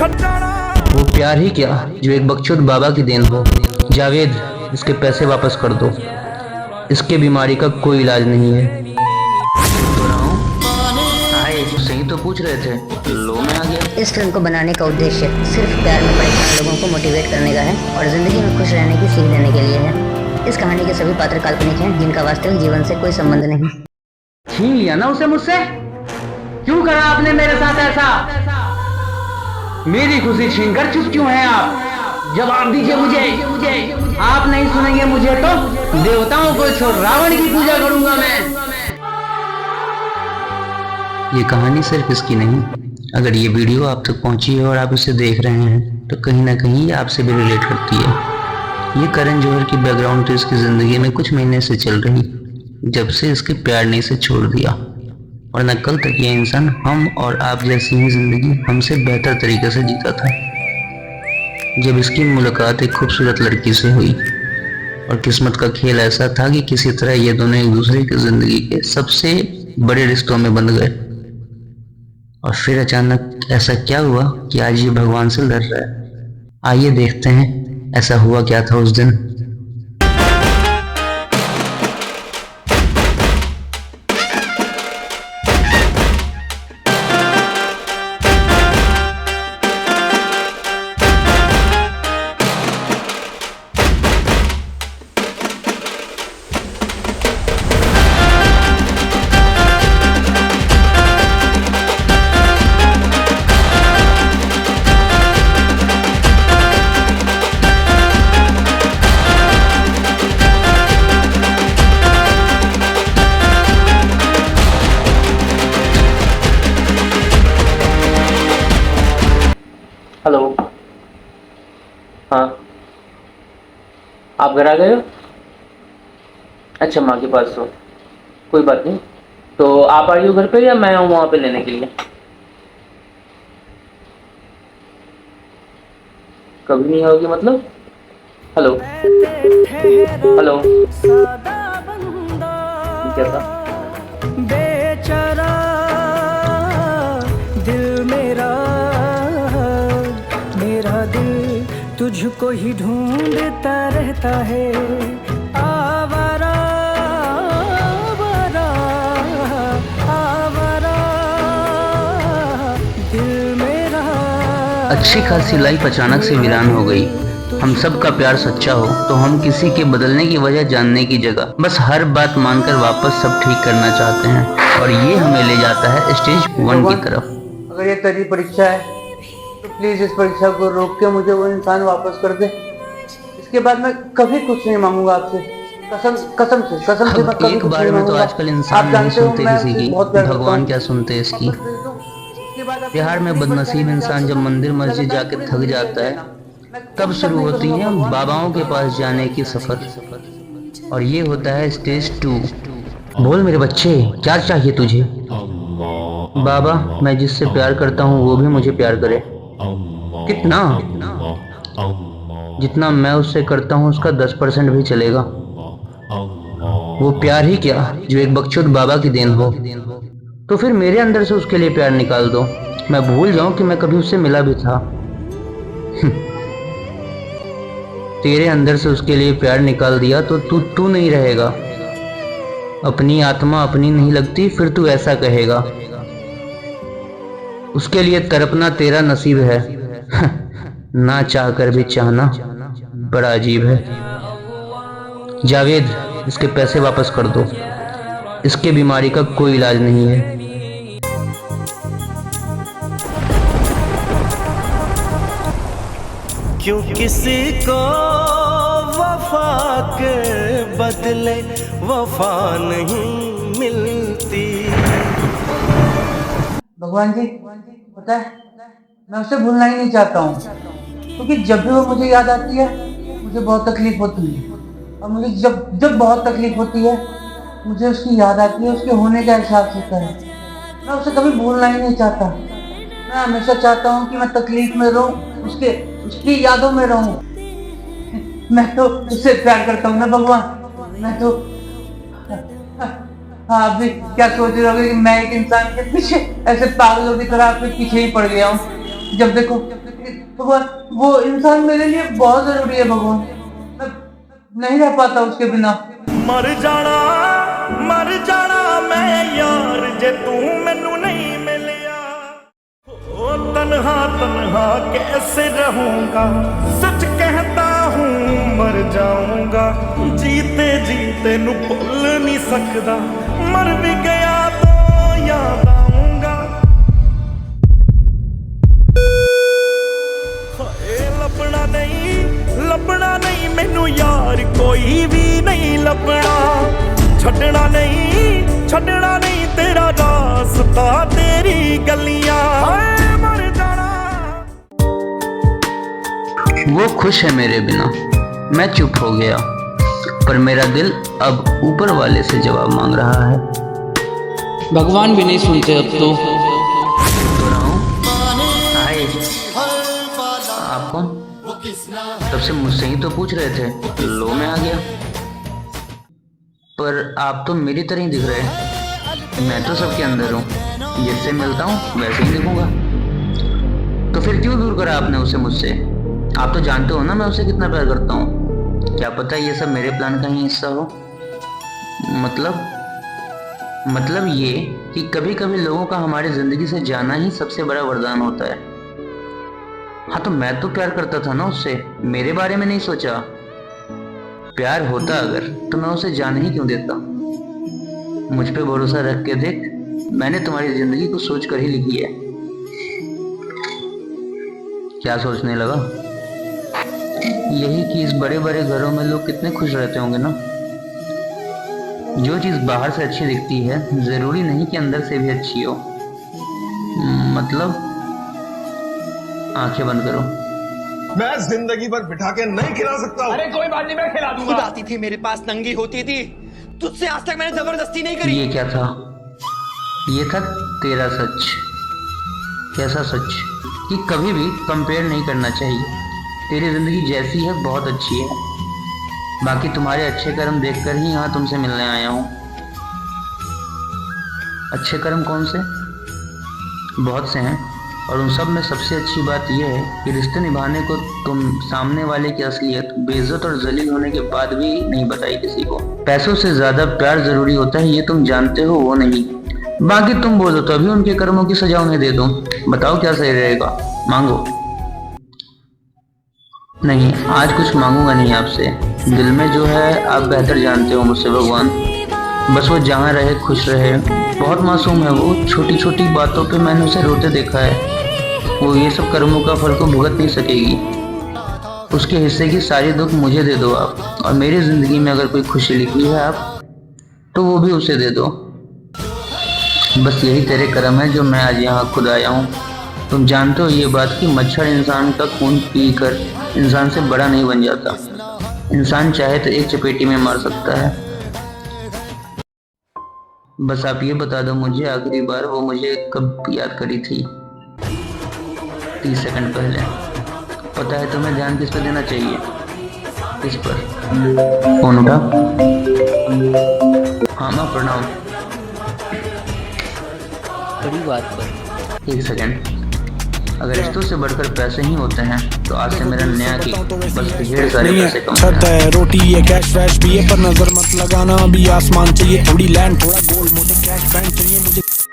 वो प्यार ही क्या जो एक बकचोद बाबा की देन हो। जावेद, इसके पैसे वापस कर दो। इसके बीमारी का कोई इलाज नहीं है। हाय, सही तो पूछ रहे थे, लो मैं आ गया। इस फिल्म को बनाने का उद्देश्य सिर्फ प्यार में परेशान लोगों को मोटिवेट करने का है और जिंदगी में खुश रहने की सीख देने के लिए है। इस कहानी के सभी पात्र काल्पनिक हैं जिनका वास्तविक जीवन से कोई संबंध नहीं। छीन लिया ना उसे मुझसे? क्यों करा आपने मेरे साथ ऐसा? मेरी खुशी छीन कर चुप क्यों हैं आप? जवाब दीजिए मुझे। आप नहीं सुनेंगे मुझे तो देवताओं को छोड़ रावण की पूजा करूंगा मैं। ये कहानी सिर्फ इसकी नहीं, अगर ये वीडियो आप तक पहुंची है और आप इसे देख रहे हैं तो कहीं ना कहीं ये आपसे भी रिलेट करती है। ये करण जौहर की बैकग्राउंड तो इसकी जिंदगी में कुछ महीने से चल रही, जब से इसके प्यार ने इसे छोड़ दिया, वरना कल तक ये इंसान हम और आप जैसी ही जिंदगी हमसे बेहतर तरीके से जीता था। जब इसकी मुलाकात एक खूबसूरत लड़की से हुई और किस्मत का खेल ऐसा था कि किसी तरह ये दोनों एक दूसरे की जिंदगी के सबसे बड़े रिश्तों में बंध गए। और फिर अचानक ऐसा क्या हुआ कि आज ये भगवान से लड़ रहा है। आइए देखते हैं ऐसा हुआ क्या था उस दिन। हेलो। हाँ, आप घर आ गए हो? अच्छा, माँ के पास हो, कोई बात नहीं। तो आप आ रही हो घर पे या मैं आऊँ वहाँ पे लेने के लिए? कभी नहीं होगी मतलब? हेलो हेलो, क्या था? बेचारा दिल मेरा दिल तुझको ही ढूंढता रहता है। आवारा आवारा आवारा दिल मेरा। अच्छी खासी लाइफ अचानक से वीरान हो गई। हम सब का प्यार सच्चा हो तो हम किसी के बदलने की वजह जानने की जगह बस हर बात मानकर वापस सब ठीक करना चाहते हैं, और ये हमें ले जाता है स्टेज 1 की तरफ। अगर ये तेरी परीक्षा है तो प्लीज इस परीक्षा को रोक के मुझे वो इंसान वापस कर दे। इसके बाद मैं कभी कुछ नहीं मांगूंगा आपसे। कसम से मैं कभी एक कुछ बार नहीं में तो मांगूंगा। आजकल इंसान नहीं सुनते किसी की, भगवान क्या सुनते इसकी। बिहार में बदनसीब इंसान जब मंदिर मस्जिद जाके थक जाता है तब शुरू होती है बाबाओं के पास जाने की सफर, और ये होता है स्टेज 2। बोल मेरे बच्चे, क्या चाहिए तुझे? बाबा, मैं जिससे प्यार करता हूँ वो भी मुझे प्यार करे। कितना? जितना मैं उससे करता हूँ उसका 10% भी चलेगा। वो प्यार ही क्या जो एक बकचोद बाबा की देन हो। तो फिर मेरे अंदर से उसके लिए प्यार निकाल दो, मैं भूल जाऊं कि मैं कभी उससे मिला भी था। तेरे अंदर से उसके लिए प्यार निकाल दिया तो तू नहीं रहेगा। अपनी आत्मा अपनी नहीं लगती फिर तू ऐसा कहेगा। उसके लिए तड़पना तेरा नसीब है। ना चाह कर भी चाहना बड़ा अजीब है। जावेद, इसके पैसे वापस कर दो। इसके बीमारी का कोई इलाज नहीं है। क्यों किसी को वफा के बदले वफा नहीं मिलती। भगवान जी, पता है मैं उसे भूलना ही नहीं चाहता हूँ, क्योंकि जब भी वो मुझे याद आती है मुझे बहुत तकलीफ होती है। और मुझे जब बहुत तकलीफ होती है मुझे उसकी याद आती है, उसके होने का एहसास होता है। मैं उसे कभी भूलना ही नहीं चाहता। मैं हमेशा चाहता हूँ कि मैं तकलीफ में रहूँ, उसकी यादों में रहूँ। मैं तो उससे प्यार करता हूँ ना भगवान। मैं तो हाँ, अभी क्या सोच रहे होगे कि मैं एक इंसान के पीछे ऐसे पागलों की तरह आपके पीछे ही पड़ गया हूँ। जब देखो भगवान वो इंसान मेरे लिए बहुत जरूरी है भगवान, मैं नहीं रह पाता उसके बिना। मर जाना मैं यार जे तू मैनू नहीं मिलिया। ओ तन्हा तन्हा कैसे रहूंगा, सच कहता हूँ मर जाऊंगा। जीते जीते नू भूल नहीं सकदा, मर भी गया तो याद आऊंगा। ਲੱਭਣਾ ਨਹੀਂ ਮੈਨੂੰ ਯਾਰ ਕੋਈ ਵੀ ਨਹੀਂ ਲੱਭਣਾ। ਛੱਡਣਾ ਨਹੀਂ ਤੇਰਾ ਰਾਸਤਾ ਤੇਰੀ ਗਲੀਆਂ ਹਾਏ ਮਰ ਜਾਣਾ। वो खुश है मेरे बिना, मैं चुप हो गया, पर मेरा दिल अब ऊपर वाले से जवाब मांग रहा है। भगवान भी नहीं सुनते अब तो। हाय, आप कौन? तब से मुझसे ही तो पूछ रहे थे, लो मैं आ गया। पर आप तो मेरी तरह ही दिख रहे हैं, मैं तो सबके अंदर हूँ, जिससे मिलता हूँ वैसे ही दिखूंगा। तो फिर क्यों दूर करा आपने उसे मुझसे? आप तो जानते हो ना मैं उसे कितना प्यार करता हूँ। क्या पता ये सब मेरे प्लान का ही हिस्सा हो। मतलब ये कि कभी कभी लोगों का हमारी जिंदगी से जाना ही सबसे बड़ा वरदान होता है। हाँ, तो मैं तो प्यार करता था ना उससे, मेरे बारे में नहीं सोचा। प्यार होता अगर तो मैं उसे जाने ही क्यों देता। मुझ पे भरोसा रख के देख, मैंने तुम्हारी जिंदगी को सोच कर ही लिखी है। क्या सोचने लगा? यही कि इस बड़े बड़े घरों में लोग कितने खुश रहते होंगे ना। जो चीज बाहर से अच्छी दिखती है जरूरी नहीं कि अंदर से भी अच्छी हो। मतलब आंखें बंद करो। मैं जिंदगी भर बिठा के नहीं खिला सकता हूँ। अरे कोई बात नहीं, मैं खिला दूंगा। खुद आती थी मेरे पास, नंगी होती थी, तुझसे आज तक मैंने जबरदस्ती नहीं करी। ये क्या था? ये था तेरा सच। कैसा सच? कि कभी भी कंपेयर नहीं करना चाहिए। तेरी जिंदगी जैसी है बहुत अच्छी है। बाकी तुम्हारे अच्छे कर्म देखकर ही यहाँ तुमसे मिलने आया हूँ। अच्छे कर्म कौन से? बहुत से हैं, और उन सब में सबसे अच्छी बात यह है कि रिश्ते निभाने को तुम सामने वाले की असलियत बेइज्जत और जलील होने के बाद भी नहीं बताई किसी को। पैसों से ज्यादा प्यार जरूरी होता है, ये तुम जानते हो, वो नहीं। बाकी तुम बोलो तो अभी उनके कर्मों की सजा उन्हें दे दो। बताओ क्या सही रहेगा? मांगो। नहीं, आज कुछ मांगूंगा नहीं आपसे। दिल में जो है आप बेहतर जानते हो मुझसे भगवान। बस वो जहाँ रहे खुश रहे। बहुत मासूम है वो, छोटी छोटी बातों पे मैंने उसे रोते देखा है। वो ये सब कर्मों का फल को भुगत नहीं सकेगी। उसके हिस्से की सारी दुख मुझे दे दो आप, और मेरी जिंदगी में अगर कोई खुशी लिखी है आप तो वो भी उसे दे दो। बस यही तेरे कर्म है जो मैं आज यहाँ खुद आया हूँ। तुम जानते हो ये बात कि मच्छर इंसान का खून पीकर इंसान से बड़ा नहीं बन जाता। इंसान चाहे तो एक चपेटी में मार सकता है। बस आप ये बता दो मुझे, आखिरी बार वो मुझे कब याद करी थी? 30 सेकंड पहले। पता है तुम्हें ध्यान किस पर देना चाहिए? किस पर? फोन उठा। हाँ माँ प्रणाम। बड़ी बात पर। 1 सेकंड। अगर रिश्तों से बढ़कर पैसे ही होते हैं तो आज से मेरा नया की बस ढेर सारे पैसे कमाना है। रोटी है, कैश वैश भी है, पर नजर मत लगाना। अभी आसमान चाहिए, थोड़ी लैंड, थोड़ा गोल्ड, मुझे कैश बैंक चाहिए मुझे।